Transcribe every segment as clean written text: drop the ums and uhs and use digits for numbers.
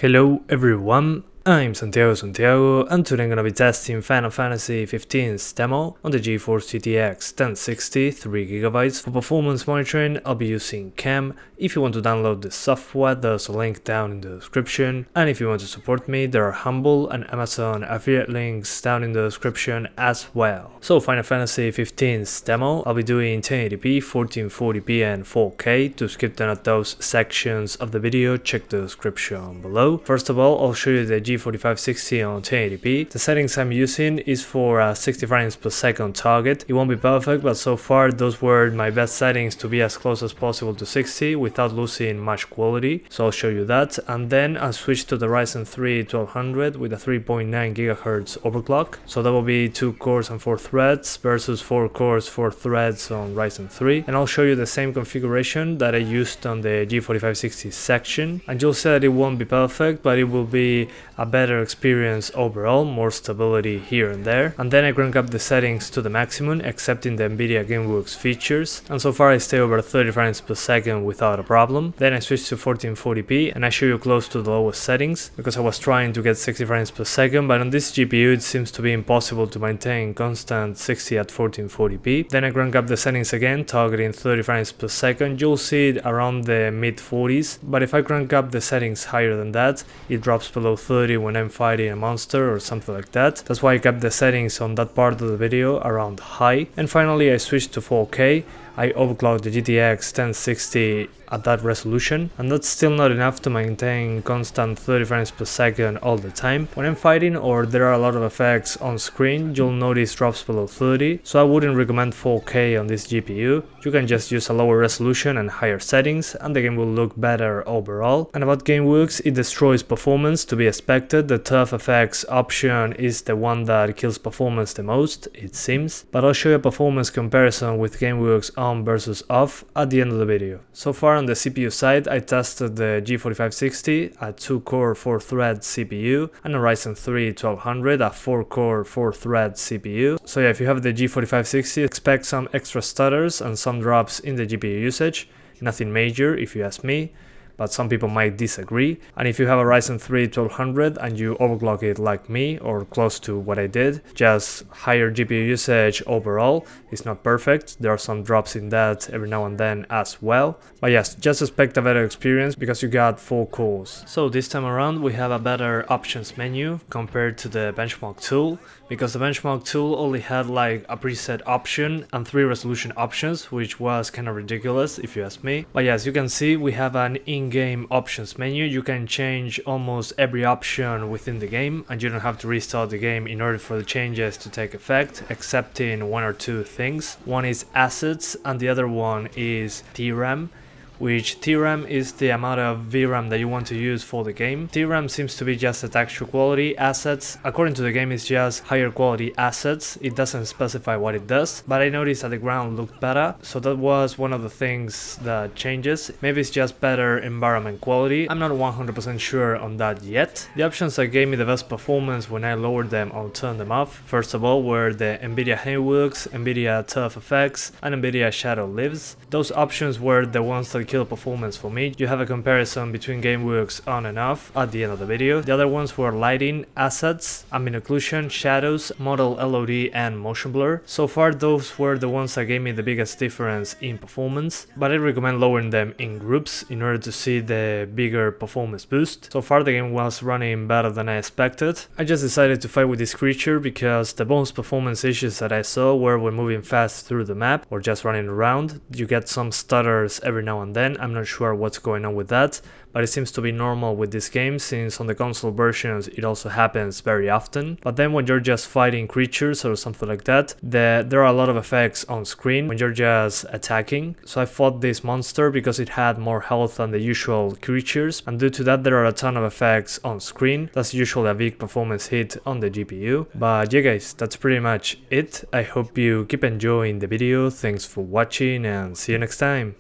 Hello everyone, I'm Santiago, and today I'm gonna be testing Final Fantasy XV's demo on the GeForce GTX 1060 3GB. For performance monitoring, I'll be using CAM. If you want to download the software, there's a link down in the description. And if you want to support me, there are Humble and Amazon affiliate links down in the description as well. So Final Fantasy XV's demo, I'll be doing 1080p, 1440p and 4K. To skip none of those sections of the video, check the description below. First of all, I'll show you the G4560 on 1080p. The settings I'm using is for a 60 frames per second target. It won't be perfect, but so far those were my best settings to be as close as possible to 60 without losing much quality. So I'll show you that. And then I'll switch to the Ryzen 3 1200 with a 3.9 GHz overclock. So that will be 2 cores and 4 threads versus 4 cores, 4 threads on Ryzen 3. And I'll show you the same configuration that I used on the G4560 section. And you'll see that it won't be perfect, but it will be a better experience overall, more stability here and there. And then I crank up the settings to the maximum, except in the Nvidia Gameworks features, and so far I stay over 30 frames per second without a problem. Then I switch to 1440p and I show you close to the lowest settings because I was trying to get 60 frames per second, but on this GPU it seems to be impossible to maintain constant 60 at 1440p. Then I crank up the settings again, targeting 30 frames per second. You'll see it around the mid 40s, but if I crank up the settings higher than that, it drops below 30 when I'm fighting a monster or something like that. That's why I kept the settings on that part of the video around high. And finally I switched to 4K. I overclocked the GTX 1060 at that resolution, and that's still not enough to maintain constant 30 frames per second all the time. When I'm fighting or there are a lot of effects on screen, you'll notice drops below 30, so I wouldn't recommend 4K on this GPU. You can just use a lower resolution and higher settings and the game will look better overall. And about Gameworks, it destroys performance to be expected. The tough effects option is the one that kills performance the most, it seems, but I'll show you a performance comparison with Gameworks On versus Off at the end of the video. So far on the CPU side, I tested the G4560, a 2-core 4-thread CPU, and a Ryzen 3 1200, a 4-core 4-thread CPU. So yeah, if you have the G4560, expect some extra stutters and some drops in the GPU usage. Nothing major if you ask me, but some people might disagree. And if you have a Ryzen 3 1200 and you overclock it like me, or close to what I did, just higher GPU usage overall. It's not perfect, there are some drops in that every now and then as well. But yes, just expect a better experience because you got 4 cores. So this time around we have a better options menu compared to the benchmark tool, because the benchmark tool only had like a preset option and 3 resolution options, which was kind of ridiculous if you ask me. But yes, you can see we have an in-game options menu. You can change almost every option within the game and you don't have to restart the game in order for the changes to take effect, except in 1 or 2 things. One is assets and the other one is DRAM, which DRAM is the amount of VRAM that you want to use for the game. DRAM seems to be just a texture quality. Assets, according to the game, is just higher quality assets. It doesn't specify what it does, but I noticed that the ground looked better, so that was one of the things that changes. Maybe it's just better environment quality. I'm not 100% sure on that yet. The options that gave me the best performance when I lowered them or turned them off, first of all, were the Nvidia Gameworks, Nvidia Tough Effects, and Nvidia Shadow Lives. Those options were the ones that kill performance for me. You have a comparison between Gameworks On and Off at the end of the video. The other ones were lighting, assets, ambient occlusion, shadows, model LOD, and motion blur. So far those were the ones that gave me the biggest difference in performance, but I recommend lowering them in groups in order to see the bigger performance boost. So far the game was running better than I expected. I just decided to fight with this creature because the most performance issues that I saw were when moving fast through the map or just running around. You get some stutters every now and then. I'm not sure what's going on with that, but it seems to be normal with this game since on the console versions it also happens very often. But then when you're just fighting creatures or something like that, there are a lot of effects on screen when you're just attacking. So I fought this monster because it had more health than the usual creatures, and due to that there are a ton of effects on screen. That's usually a big performance hit on the GPU. But yeah guys, that's pretty much it. I hope you keep enjoying the video. Thanks for watching and see you next time.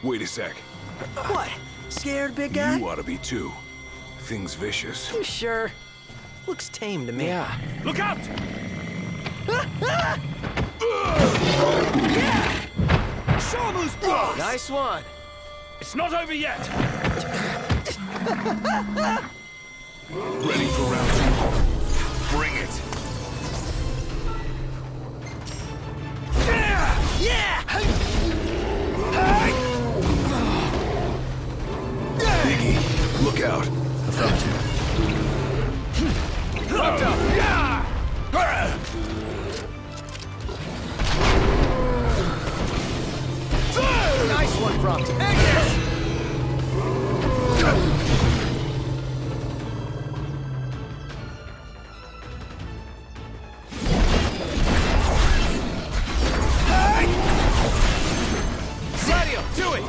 Wait a sec. What? Scared, big guy? You ought to be too. Thing's vicious. You sure? Looks tame to me. Yeah. Look out! Yeah! Shamu's boss! Nice one. It's not over yet! Ready for round 2. Bring it! Yeah! Biggie, look out. Affirmative. Locked up! Yeah! Nice one, Prompt. Agnes! Gladio, do it!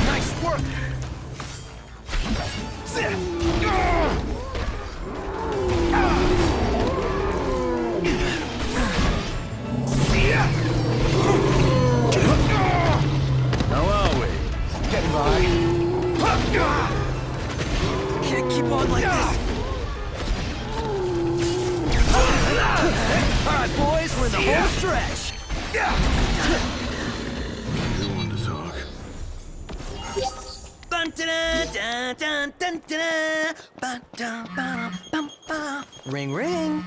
Nice work! How are we? Getting by. Can't keep on like this. All right, boys, we're in the home stretch. You want to talk? Dun, dun, dun, dun, dun, dun, dun, dun, dun, dun, dun. Ring, ring.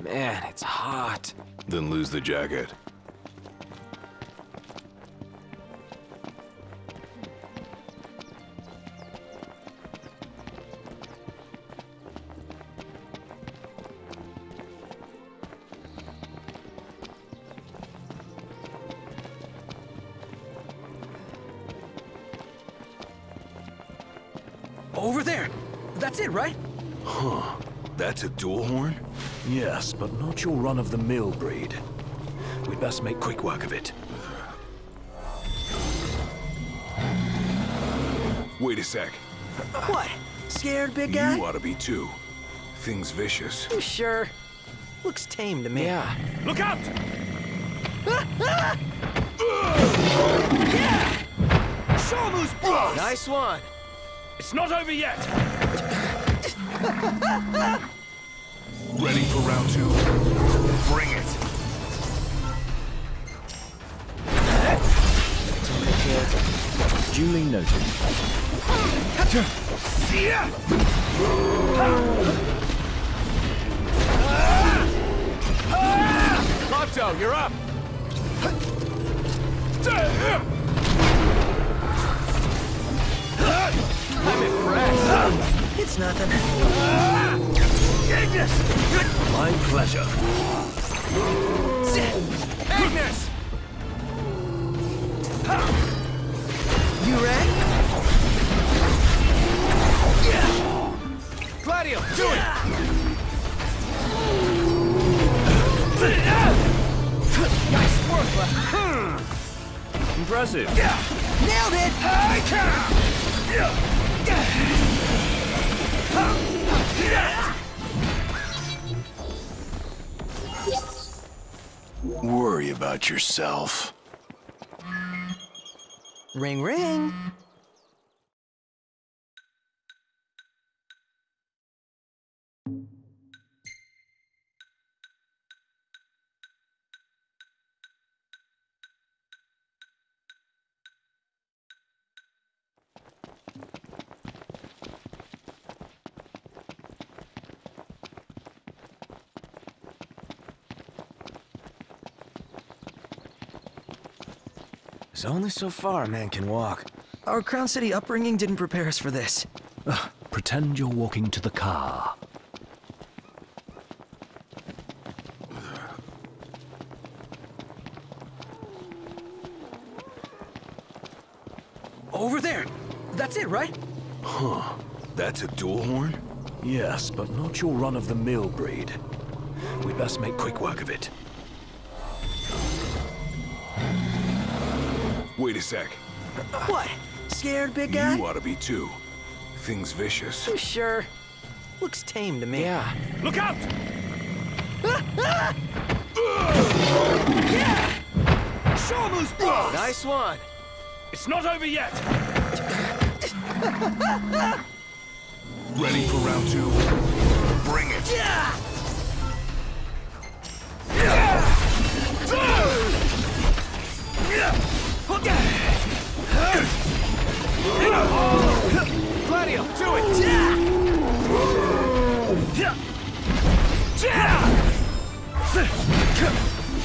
Man, it's hot. Then lose the jacket. Over there. That's it, right? Huh. That's a dual horn? Yes, but not your run-of-the-mill breed. We'd best make quick work of it. Wait a sec. What? Scared, big guy? You ought to be too. Thing's vicious. You sure? Looks tame to me. Yeah. Look out! Yeah! Show 'em who's boss! Nice one. It's not over yet! Ready for round 2. Bring it! Duly noted. Lotto, you're up! I'm impressed. It's nothing. Agnes! My pleasure. Agnes! You ready? Gladio, do it! Nice work, Impressive. Nailed it! Worry about yourself. Ring, ring. There's only so far a man can walk. Our Crown City upbringing didn't prepare us for this. Pretend you're walking to the car. Over there. That's it, right? Huh. That's a dual horn? Yes, but not your run-of-the-mill breed. We'd best make quick work of it. Wait a sec. What? Scared, big guy? You ought to be too. Thing's vicious. You sure? Looks tame to me. Yeah. Look out! Shamu's boss! Nice one. It's not over yet! Ready for round 2? Bring it! Gladio, do it!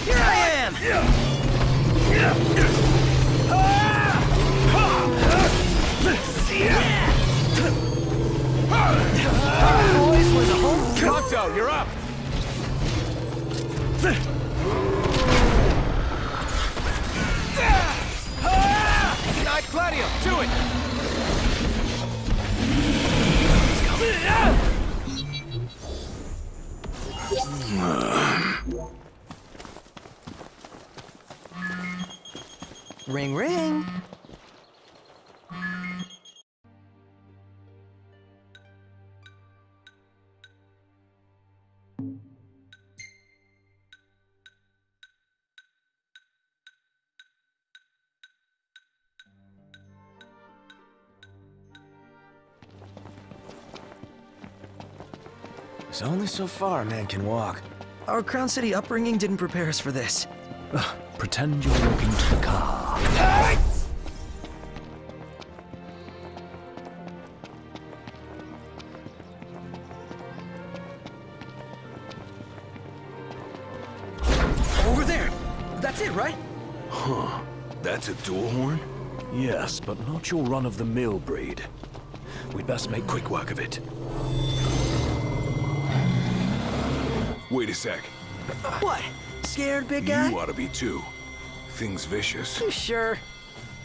Here I am! Boys, we're the home. Kanto, you're up. Night, Gladio, do it! Ring, ring. There's only so far a man can walk. Our Crown City upbringing didn't prepare us for this. Pretend you're walking to the car. Over there! That's it, right? Huh. That's a dual horn? Yes, but not your run-of-the-mill breed. We'd best make quick work of it. Wait a sec. What? Scared, big guy? You ought to be too. Thing's vicious. You sure?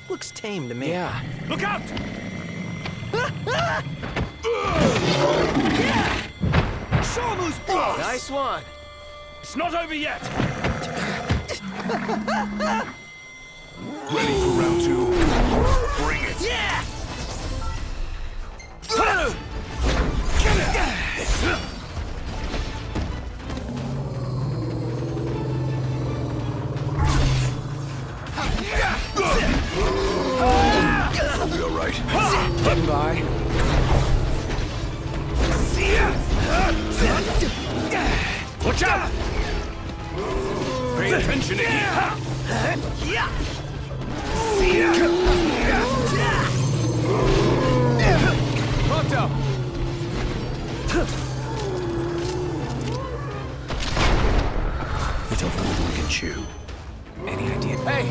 Looks tame to me. Yeah. Look out! Shamu's boss! Nice one. It's not over yet! Ready for round 2? Bring it! Yeah! I'll be alright. Getting by. Watch out! Pay attention to Kanto! It's over more than we can chew. Any idea? Hey,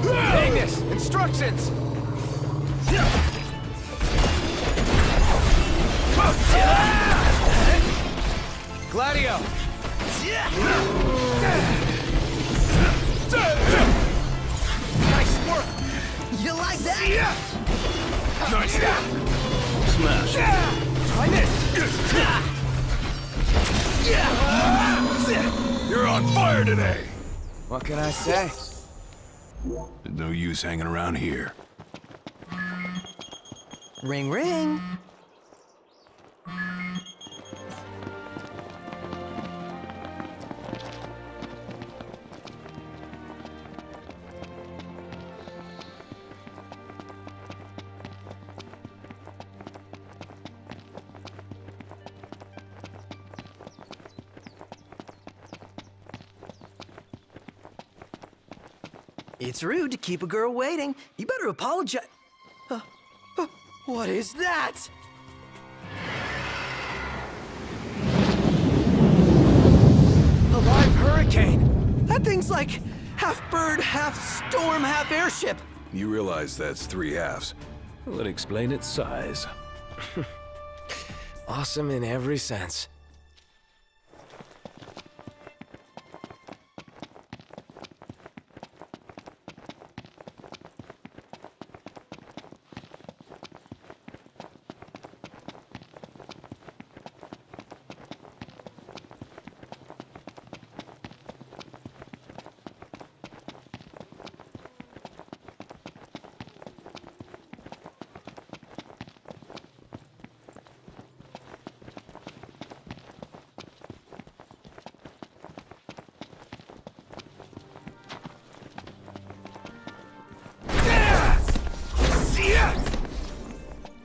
Ignis! Instructions! Gladio! Nice work! You like that? Nice. Smash. Try this! You're on fire today! What can I say? There's no use hanging around here. Ring, ring. It's rude to keep a girl waiting. You better apologize. What is that? A live hurricane. That thing's like half bird, half storm, half airship. You realize that's 3 halves. Will it explain its size? Awesome in every sense.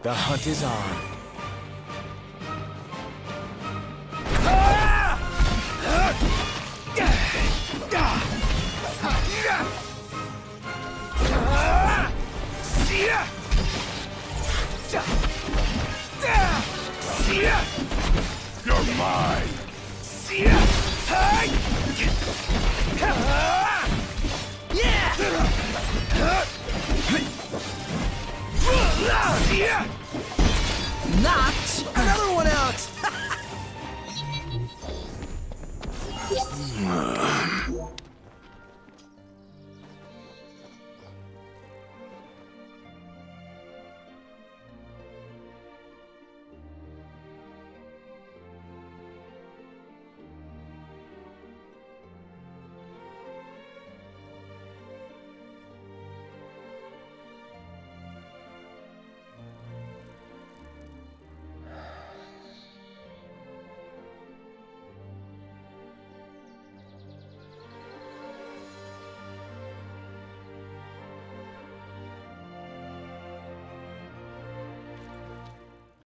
The hunt is on. You're mine!